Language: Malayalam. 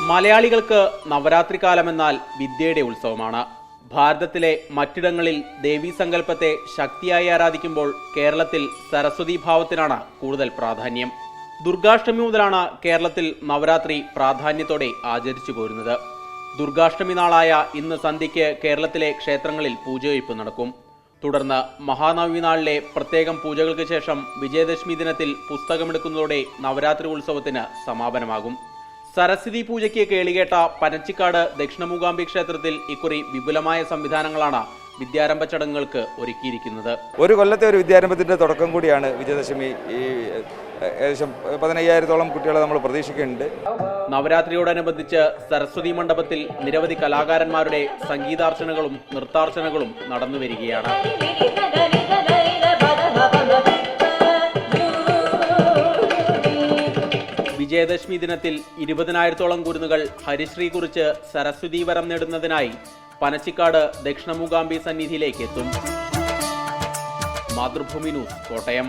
മലയാളികൾക്ക് നവരാത്രി കാലമെന്നാൽ വിദ്യയുടെ ഉത്സവമാണ്. ഭാരതത്തിലെ മറ്റിടങ്ങളിൽ ദേവീസങ്കല്പത്തെ ശക്തിയായി ആരാധിക്കുമ്പോൾ കേരളത്തിൽ സരസ്വതി ഭാവത്തിനാണ് കൂടുതൽ പ്രാധാന്യം. ദുർഗാഷ്ടമി മുതലാണ് കേരളത്തിൽ നവരാത്രി പ്രാധാന്യത്തോടെ ആചരിച്ചു പോരുന്നത്. ദുർഗാഷ്ടമി നാളായ ഇന്ന് സന്ധ്യയ്ക്ക് കേരളത്തിലെ ക്ഷേത്രങ്ങളിൽ പൂജവയ്പ് നടക്കും. തുടർന്ന് മഹാനവമി നാളിലെ പ്രത്യേകം പൂജകൾക്ക് ശേഷം വിജയദശമി ദിനത്തിൽ പുസ്തകമെടുക്കുന്നതോടെ നവരാത്രി ഉത്സവത്തിന് സമാപനമാകും. സരസ്വതി പൂജയ്ക്ക് കേളികേട്ട പനച്ചിക്കാട് ദക്ഷിണമൂകാംബി ക്ഷേത്രത്തിൽ ഇക്കുറി വിപുലമായ സംവിധാനങ്ങളാണ് വിദ്യാരംഭ ചടങ്ങുകൾക്ക് ഒരുക്കിയിരിക്കുന്നത്. ഒരു കൊല്ലത്തെ ഒരു വിദ്യാരംഭത്തിന്റെ തുടക്കം കൂടിയാണ് വിജയദശമി. ഈ ഏകദേശം 15,000-ഓളം കുട്ടികളെ നമ്മൾ പ്രതീക്ഷിക്കുന്നുണ്ട്. നവരാത്രിയോടനുബന്ധിച്ച് സരസ്വതി മണ്ഡപത്തിൽ നിരവധി കലാകാരന്മാരുടെ സംഗീതാർച്ചനകളും നൃത്താർച്ചനകളും നടന്നുവരികയാണ്. വിജയദശമി ദിനത്തിൽ 20,000-ഓളം കുരുന്നുകൾ ഹരിശ്രീ കുറിച്ച് സരസ്വതി വരം നേടുന്നതിനായി പനച്ചിക്കാട് ദക്ഷിണമൂകാംബി സന്നിധിയിലേക്ക് എത്തും. മാതൃഭൂമി ന്യൂസ്, കോട്ടയം.